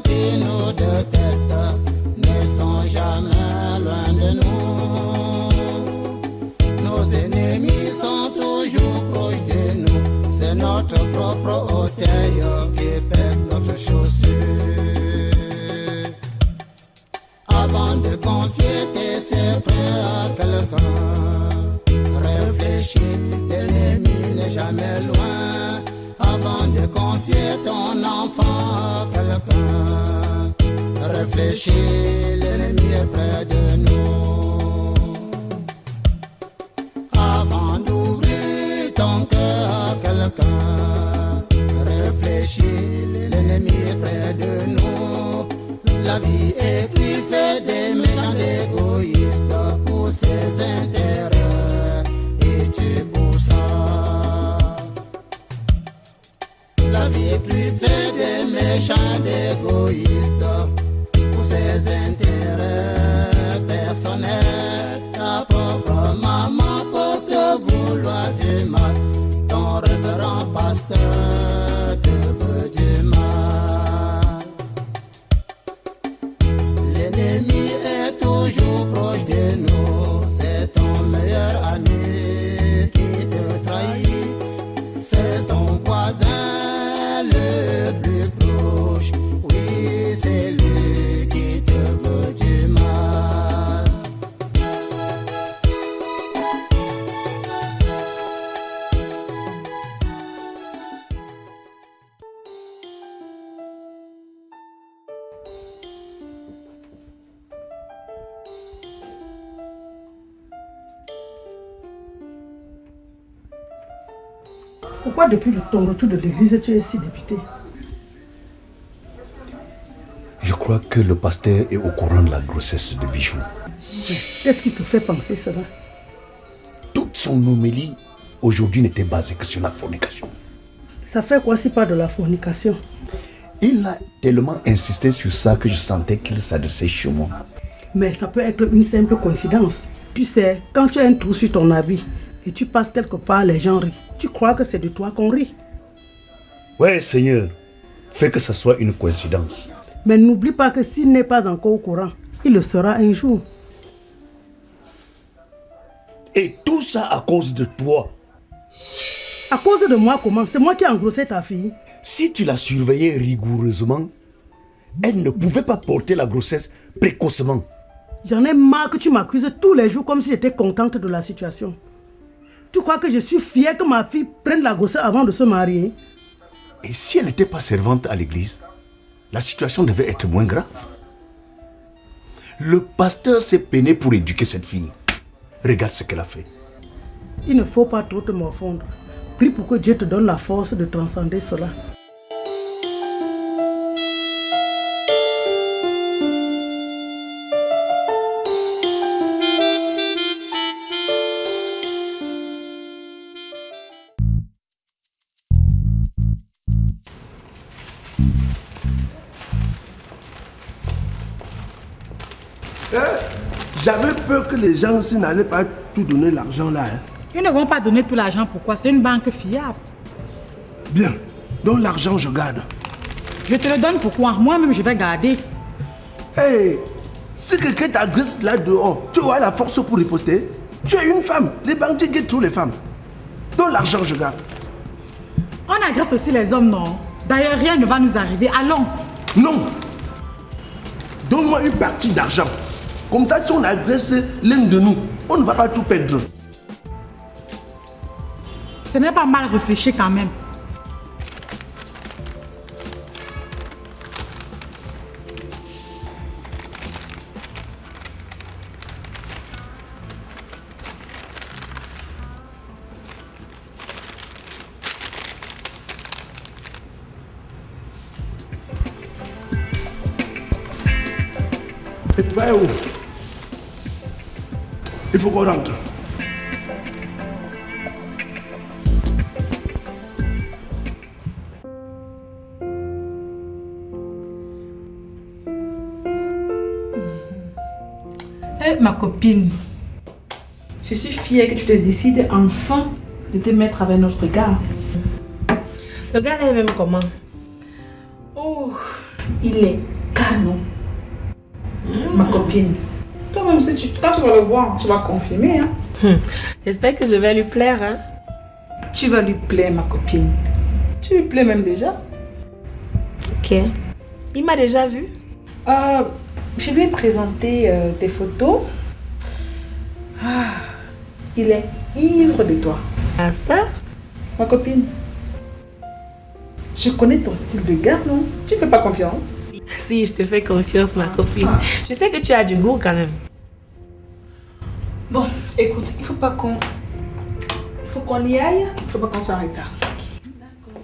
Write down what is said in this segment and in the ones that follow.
qui nous détestent ne sont jamais loin de nous. Nos ennemis sont toujours proches de nous. C'est notre propre orteil qui pèse notre chaussure. Avant de confier tes secrets à quelqu'un, réfléchis, l'ennemi n'est jamais loin. Avant de confier ton enfant à quelqu'un, réfléchis, l'ennemi est près de nous. Avant d'ouvrir ton cœur à quelqu'un, réfléchis, l'ennemi est près de nous. La vie est truffée des méchants égoïstes pour ses intérêts, et tu pour ça. La vie est truffée des méchants égoïstes pour ses intérêts personnels. Ta propre maman peut te vouloir du mal, ton révérend pasteur te veut du mal. L'ennemi est toujours proche de nous, c'est ton meilleur ami qui te trahit, c'est ton voisin le plus proche, oui c'est lui qui te veut du mal. Pourquoi depuis ton retour de l'église tu es si dépité? Je crois que le pasteur est au courant de la grossesse de Bijou. Qu'est-ce qui te fait penser cela? Toute son homélie aujourd'hui n'était basée que sur la fornication. Ça fait quoi si pas de la fornication? Il a tellement insisté sur ça que je sentais qu'il s'adressait chez moi. Mais ça peut être une simple coïncidence. Tu sais, quand tu as un trou sur ton habit et tu passes quelque part, les gens rient. Tu crois que c'est de toi qu'on rit? Ouais, Seigneur, fais que ce soit une coïncidence. Mais n'oublie pas que s'il n'est pas encore au courant, il le sera un jour. Et tout ça à cause de toi. À cause de moi comment? C'est moi qui ai engrossé ta fille. Si tu la surveillais rigoureusement, elle ne pouvait pas porter la grossesse précocement. J'en ai marre que tu m'accuses tous les jours comme si j'étais contente de la situation. Tu crois que je suis fière que ma fille prenne la grossesse avant de se marier? Et si elle n'était pas servante à l'église, la situation devait être moins grave. Le pasteur s'est peiné pour éduquer cette fille. Regarde ce qu'elle a fait. Il ne faut pas trop te morfondre. Prie pour que Dieu te donne la force de transcender cela. J'avais peur que les gens ici n'allaient pas tout donner l'argent là. Ils ne vont pas donner tout l'argent, pourquoi? C'est une banque fiable. Bien, donc l'argent je garde. Je te le donne pourquoi? Moi-même je vais garder. Hey, si quelqu'un t'agresse là dehors, tu auras la force pour riposter. Tu es une femme, les bandits guettent toutes les femmes. Donc l'argent je garde. On agresse aussi les hommes, non? D'ailleurs, rien ne va nous arriver. Allons. Non. Donne-moi une partie d'argent. Comme ça, si on agresse l'un de nous, on ne va pas tout perdre. Ce n'est pas mal réfléchi quand même. Et tu vas où? Il faut qu'on rentre. Ma copine, je suis fière que tu te décides enfin de te mettre avec notre gars. Le gars est même comment? Oh, Oh, il est canon. Ma copine. Toi-même, quand tu vas le voir, tu vas confirmer. Hein? J'espère que je vais lui plaire. Hein? Tu vas lui plaire, ma copine. Tu lui plais même déjà. Ok. Il m'a déjà vu. Je lui ai présenté des photos. Il est ivre de toi. Ah ça? Ma copine. Je connais ton style de gars, non? Tu fais pas confiance? Si, je te fais confiance, ma copine. Je sais que tu as du goût quand même. Bon, écoute, il faut qu'on y aille. Il faut pas qu'on soit en retard. D'accord.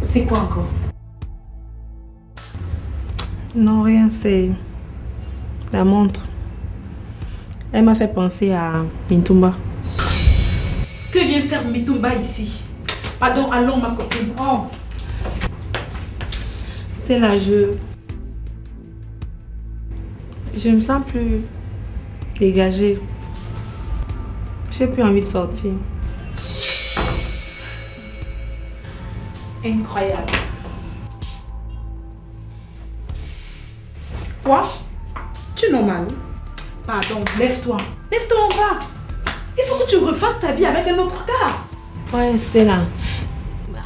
C'est quoi encore? Non, rien, c'est la montre. Elle m'a fait penser à Mintumba. Que vient faire Mintumba ici? Pardon, allons ma copine. Oh. Stella, je me sens plus dégagée. J'ai plus envie de sortir. Incroyable. Quoi? Tu es normal? Pardon, lève-toi. Lève-toi, on va. Il faut que tu refasses ta vie avec un autre gars. Ouais, Stella.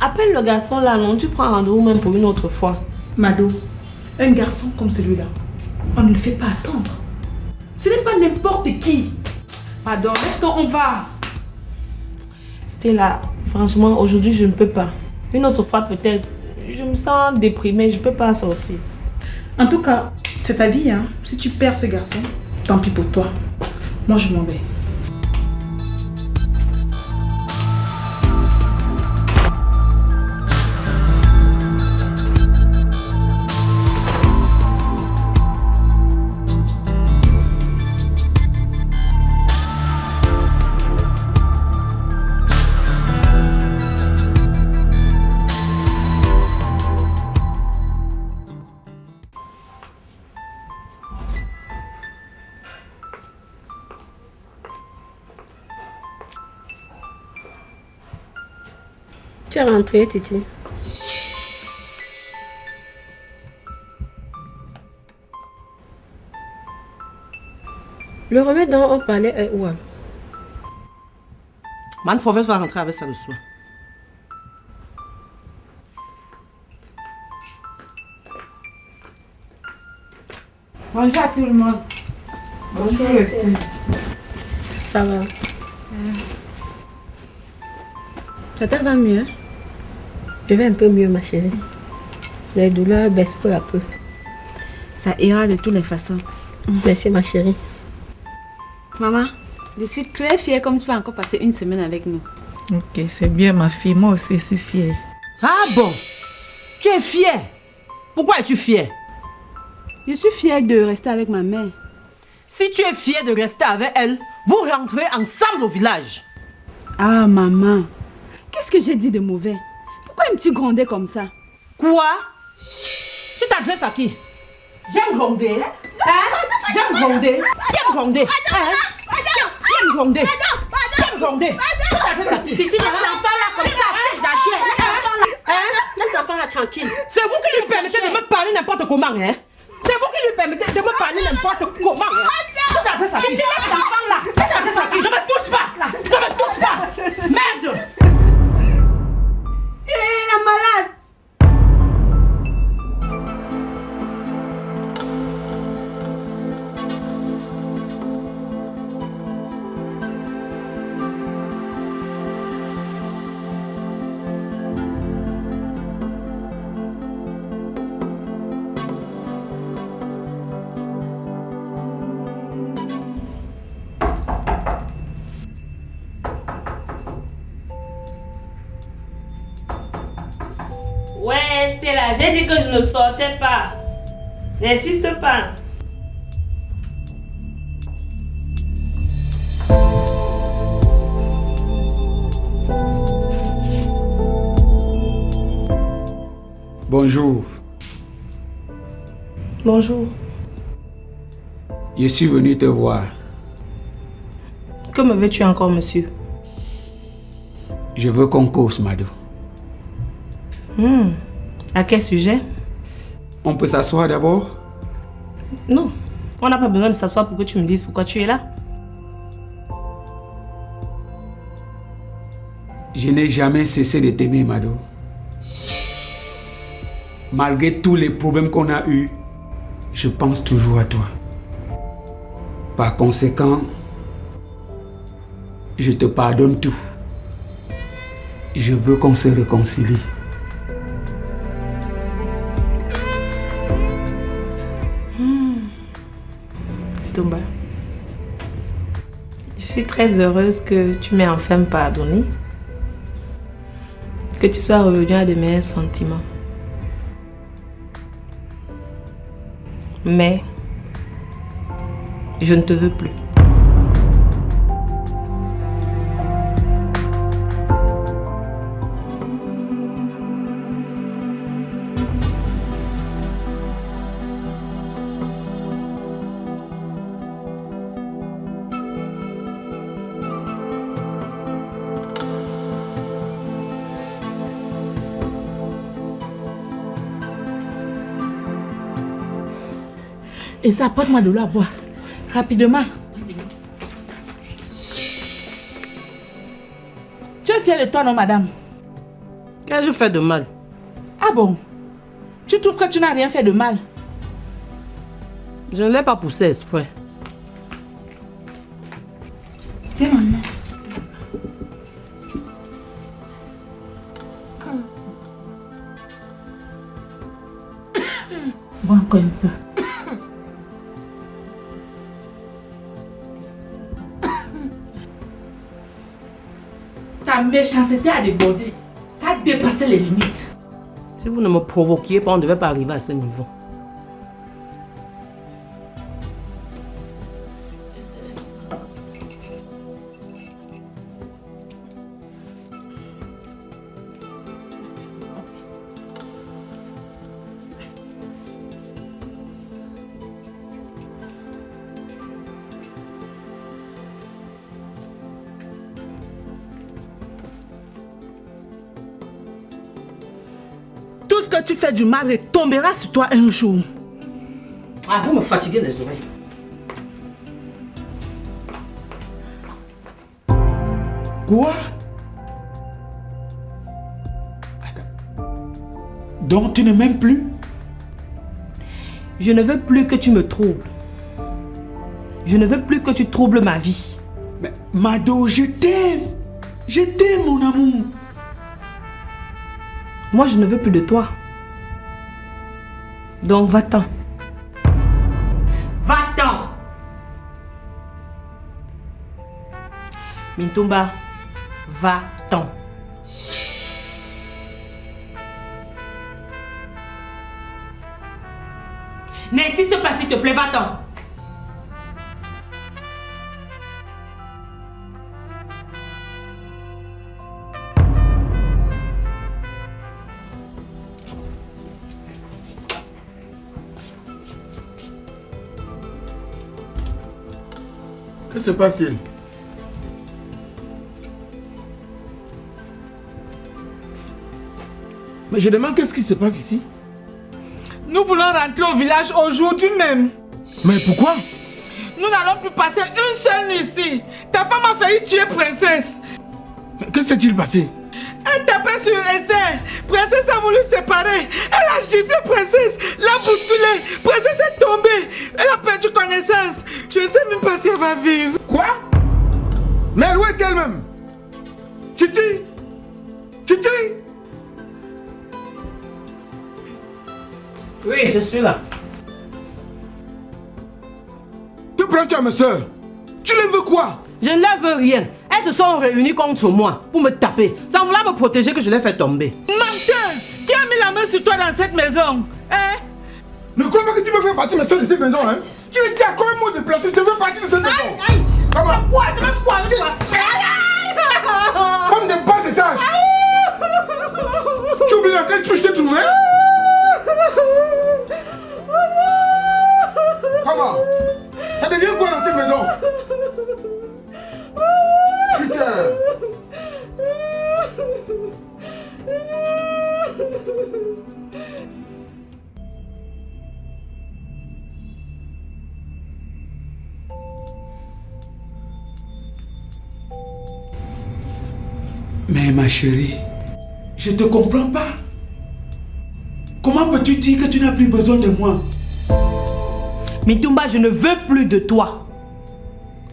Appelle le garçon là, non? Tu prends rendez-vous même pour une autre fois. Mado, un garçon comme celui-là, on ne le fait pas attendre. Ce n'est pas n'importe qui. Pardon, lève-toi, on va. Stella, franchement, aujourd'hui, je ne peux pas. Une autre fois, peut-être. Je me sens déprimée, je ne peux pas sortir. En tout cas, c'est ta vie, hein. Si tu perds ce garçon, tant pis pour toi. Moi, je m'en vais. Tu es rentrée, Titi? Le remède dont on parlait est où? Man Fauves va rentrer avec ça le soir. Bonjour à tout le monde. Bonjour, Estelle. Ça va. Ça va mieux? Je vais un peu mieux, ma chérie. Les douleurs baissent peu à peu. Ça ira de toutes les façons. Merci, ma chérie. Maman, je suis très fière comme tu vas encore passer une semaine avec nous. Ok, c'est bien ma fille. Moi aussi, je suis fière. Ah bon? Tu es fière? Pourquoi es-tu fière? Je suis fière de rester avec ma mère. Si tu es fière de rester avec elle, vous rentrez ensemble au village. Ah, maman. Qu'est-ce que j'ai dit de mauvais? Pourquoi aimes-tu gronder comme ça? Quoi? Tu t'adresses à qui? J'aime gronder. Hein? J'aime gronder. J'aime gronder. Hein? J'aime gronder. J'aime gronder. Tu t'adresses à qui? Titi, laisse l'enfant là comme ça, tu exagères. Laisse l'enfant là. Laisse l'enfant là tranquille. C'est vous qui lui permettez de me parler n'importe comment, hein? C'est vous qui lui permettez de me parler n'importe comment, hein? Tu t'adresses à qui? Titi, laisse l'enfant là. Tu t'adresses à qui? Ne me touche pas! Ne me touche pas! Merde! La malade. Ouais, Stella, j'ai dit que je ne sortais pas. N'insiste pas. Bonjour. Bonjour. Je suis venu te voir. Que me veux-tu encore, monsieur? Je veux qu'on cause, Mado. À quel sujet? On peut s'asseoir d'abord? Non. On n'a pas besoin de s'asseoir pour que tu me dises pourquoi tu es là. Je n'ai jamais cessé de t'aimer, Mado. Malgré tous les problèmes qu'on a eus, je pense toujours à toi. Par conséquent, je te pardonne tout. Je veux qu'on se réconcilie. Tomba, je suis très heureuse que tu m'aies enfin pardonné. Que tu sois revenu à de meilleurs sentiments. Mais je ne te veux plus. Et ça, apporte-moi de l'eau à boire. Rapidement. Tu es fière de toi, non, madame? Qu'est-ce que je fais de mal? Ah bon? Tu trouves que tu n'as rien fait de mal? Je ne l'ai pas poussé exprès. Tiens, maman. Bois encore un peu. Ta méchanceté a débordé. Ça a dépassé les limites. Si vous ne me provoquiez pas, on ne devait pas arriver à ce niveau. Tout ce que tu fais du mal retombera sur toi un jour. Ah, vous me fatiguez les oreilles. Quoi? Attends. Donc tu ne m'aimes plus? Je ne veux plus que tu me troubles. Je ne veux plus que tu troubles ma vie. Mais Mado, je t'aime. Je t'aime, mon amour. Moi, je ne veux plus de toi. Donc, va-t'en. Va-t'en! Mintumba, va-t'en. N'insiste pas, s'il te plaît, va-t'en. Que se passe-t-il? Mais je demande qu'est-ce qui se passe ici? Nous voulons rentrer au village aujourd'hui même. Mais pourquoi? Nous n'allons plus passer une seule nuit ici. Ta femme a failli tuer Princesse. Mais que s'est-il passé? Elle tapait sur Esther. Princesse a voulu se séparer. Elle a giflé Princesse, l'a bousculée. Princesse est tombée. Elle a perdu connaissance. Je ne sais même pas si elle va vivre. Quoi? Mais où est-elle même? Titi? Titi? Oui, je suis là. Que prends-tu à mes soeurs? Tu les veux quoi? Je ne leur veux rien. Elles se sont réunies contre moi pour me taper. Sans vouloir me protéger que je les fais tomber. Menteuse! Qui a mis la main sur toi dans cette maison? Hein? Ne crois pas que tu veux faire partie de mes soeurs de cette maison, hein? Tu es à quoi un mot de place? Tu veux faire partie de cette maison? Aïe! Comment? Quoi? Tu veux quoi avec toi? Femme de bas étage! Tu oublies dans quel truc je t'ai trouvé? Mais ma chérie, je te comprends pas. Comment peux-tu dire que tu n'as plus besoin de moi? Mintoumba, je ne veux plus de toi.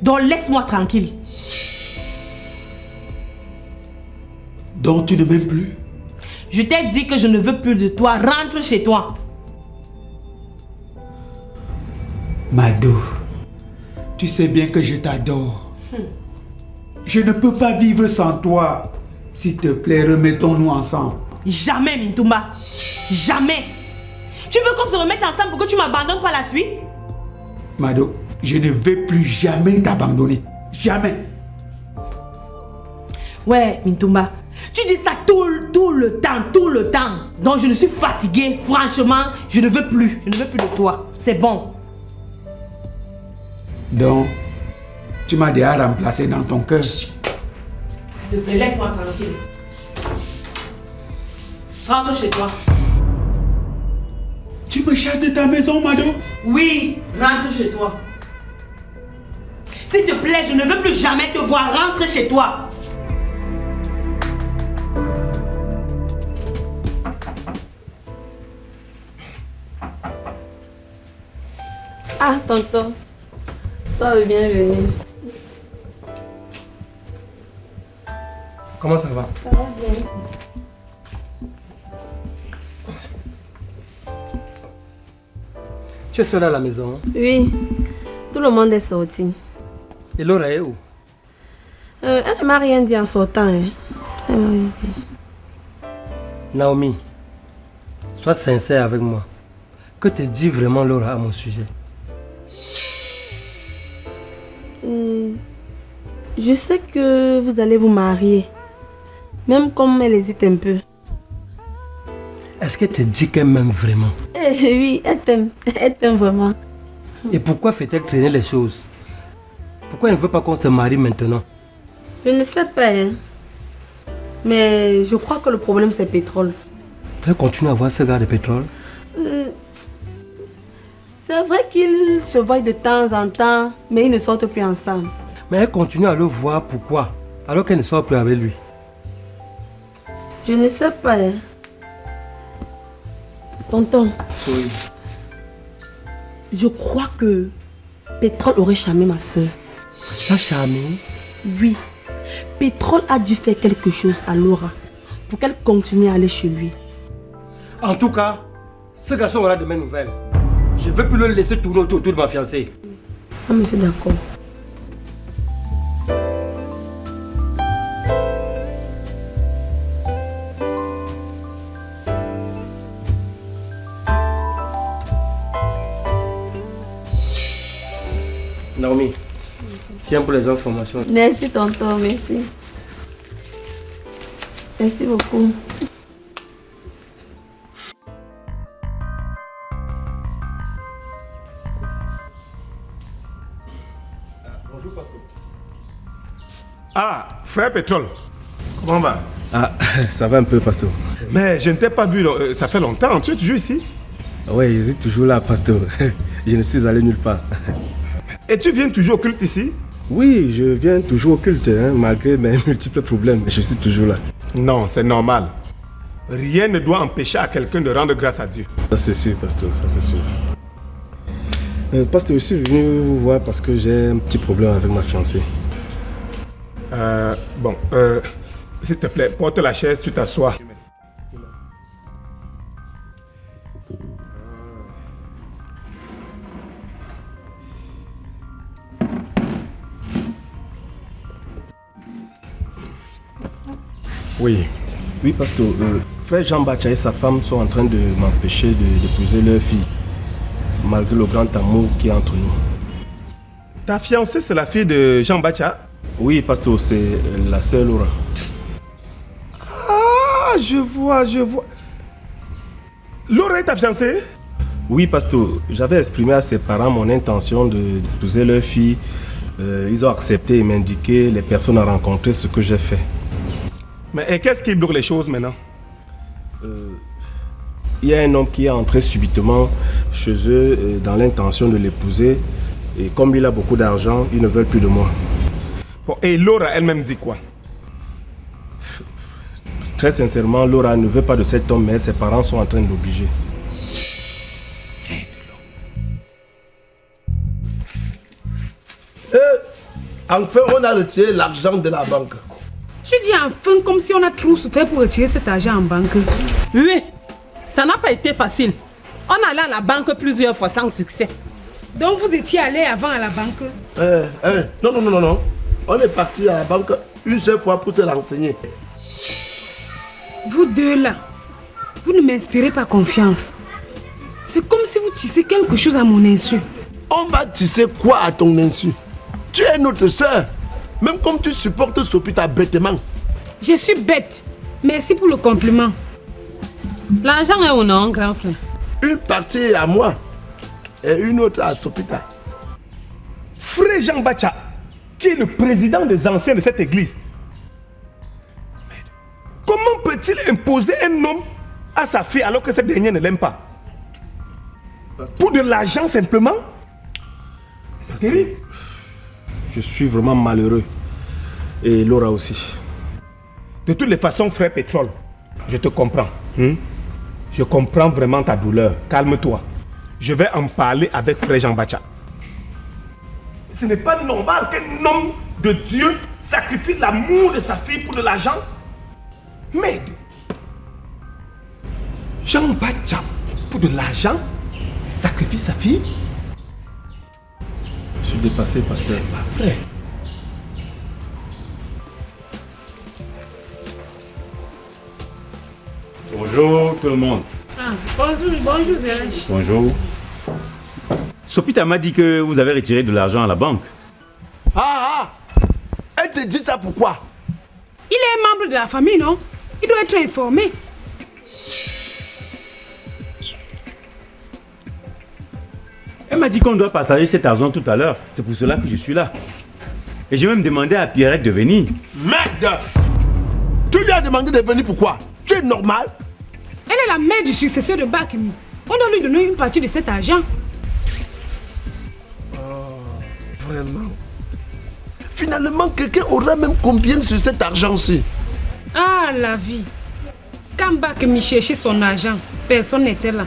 Donc laisse-moi tranquille. Donc tu ne m'aimes plus? Je t'ai dit que je ne veux plus de toi. Rentre chez toi. Mado, tu sais bien que je t'adore. Je ne peux pas vivre sans toi. S'il te plaît, remettons-nous ensemble. Jamais, Mintoumba. Jamais. Tu veux qu'on se remette ensemble pour que tu m'abandonnes par la suite? Mado, je ne vais plus jamais t'abandonner. Jamais. Ouais, Mintoumba. Tu dis ça tout le temps. Donc je ne suis fatiguée. Franchement, je ne veux plus. Je ne veux plus de toi. C'est bon. Donc, tu m'as déjà remplacé dans ton cœur. S'il te plaît, laisse-moi tranquille. Rentre chez toi. Tu me chasses de ta maison, Mado? Oui, rentre chez toi. S'il te plaît, je ne veux plus jamais te voir. Rentre chez toi. Ah, tonton. Sois le bienvenu. Comment ça va? Ça va bien. Tu es seule à la maison? Oui, tout le monde est sorti. Et Laura est où? Elle ne m'a rien dit en sortant. Hein. Elle m'a rien dit. Naomi, sois sincère avec moi. Que te dit vraiment Laura à mon sujet? Je sais que vous allez vous marier. Même comme elle hésite un peu. Est-ce qu'elle te dit qu'elle m'aime vraiment? Oui, elle t'aime. Elle t'aime vraiment. Et pourquoi fait-elle traîner les choses? Pourquoi elle ne veut pas qu'on se marie maintenant? Je ne sais pas. Hein. Mais je crois que le problème c'est le pétrole. Elle continue à voir ce gars de pétrole? C'est vrai qu'ils se voient de temps en temps, mais ils ne sortent plus ensemble. Mais elle continue à le voir, pourquoi? Alors qu'elle ne sort plus avec lui. Je ne sais pas. Hein. Tonton. Oui. Je crois que Pétrole aurait charmé ma soeur. Pas charmé? Oui. Pétrole a dû faire quelque chose à Laura pour qu'elle continue à aller chez lui. En tout cas, ce garçon aura de mes nouvelles. Je ne veux plus le laisser tourner autour de ma fiancée. Ah, monsieur, d'accord. Naomi, tiens pour les informations. Merci tonton, merci. Merci beaucoup. Bonjour, pasteur. Ah, frère Pétrole. Comment va? Ah, ça va un peu, pasteur. Mais je ne t'ai pas vu, ça fait longtemps. Tu es toujours ici? Oui, je suis toujours là, pasteur. Je ne suis allé nulle part. Et tu viens toujours au culte ici? Oui, je viens toujours au culte, hein, malgré mes multiples problèmes. Je suis toujours là. Non, c'est normal. Rien ne doit empêcher à quelqu'un de rendre grâce à Dieu. Ça c'est sûr, pasteur, ça c'est sûr. Pasteur, je suis venu vous voir parce que j'ai un petit problème avec ma fiancée. S'il te plaît, porte la chaise, tu t'assois. Oui. Oui, pasteur. Frère Jean-Baptiste et sa femme sont en train de m'empêcher d'épouser leur fille, malgré le grand amour qui est entre nous. Ta fiancée, c'est la fille de Jean-Baptiste? Oui, pasteur, c'est la sœur Laura. Ah, je vois. Laura est ta fiancée? Oui, pasteur. J'avais exprimé à ses parents mon intention d'épouser leur fille. Ils ont accepté et m'indiqué les personnes à rencontrer, ce que j'ai fait. Mais qu'est-ce qui bloque les choses maintenant? Il y a un homme qui est entré subitement chez eux dans l'intention de l'épouser. Et comme il a beaucoup d'argent, ils ne veulent plus de moi. Bon, et Laura elle-même dit quoi? Très sincèrement, Laura ne veut pas de cet homme, mais ses parents sont en train de l'obliger. Enfin, on a retiré l'argent de la banque. Tu dis enfin comme si on a trop souffert pour retirer cet argent en banque. Oui, ça n'a pas été facile. On allait à la banque plusieurs fois sans succès. Donc vous étiez allé avant à la banque? Non. On est parti à la banque une seule fois pour se renseigner. Vous deux là, vous ne m'inspirez pas confiance. C'est comme si vous tissez quelque chose à mon insu. On va tisser quoi à ton insu? Tu es notre soeur. Même comme tu supportes Sopita bêtement. Je suis bête. Merci pour le compliment. L'argent est au nom, grand frère. Une partie est à moi et une autre à Sopita. Frère Jean Bacha, qui est le président des anciens de cette église, comment peut-il imposer un homme à sa fille alors que cette dernière ne l'aime pas? Pour de l'argent simplement? C'est terrible. Je suis vraiment malheureux. Et Laura aussi. De toutes les façons, frère Pétrole, je te comprends. Je comprends vraiment ta douleur. Calme-toi. Je vais en parler avec frère Jean Bacha. Ce n'est pas normal qu'un homme de Dieu sacrifie l'amour de sa fille pour de l'argent. Mais Jean Bacha, pour de l'argent, sacrifie sa fille? Je suis dépassé, pasteur. C'est pas vrai. Bonjour tout le monde. Bonjour Zérach. Bonjour. Sopita m'a dit que vous avez retiré de l'argent à la banque. Elle te dit ça pourquoi? Il est un membre de la famille, non? Il doit être informé. Elle m'a dit qu'on doit partager cet argent tout à l'heure. C'est pour cela que je suis là. Et j'ai même demandé à Pierrette de venir. Merde! Tu lui as demandé de venir pourquoi? Tu es normal? Elle est la mère du successeur de Bakemi. On doit lui donner une partie de cet argent. Vraiment. Finalement, quelqu'un aura même combien sur cet argent-ci? Ah, la vie. Quand Bakemi cherchait son argent, personne n'était là.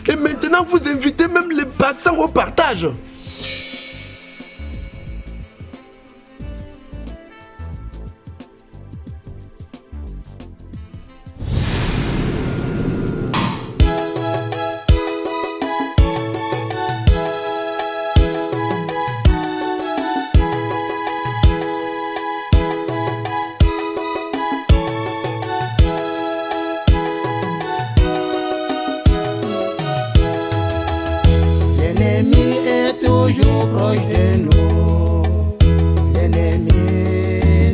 Et maintenant, vous invitez même les passants au partage. L'ennemi est toujours proche de nous. L'ennemi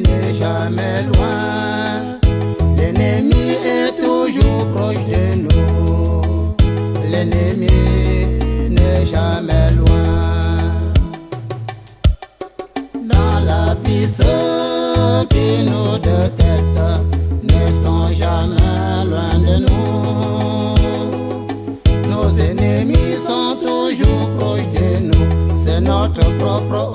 n'est jamais loin. L'ennemi est toujours proche de nous. L'ennemi n'est jamais loin. Dans la vie, ceux qui nous détestent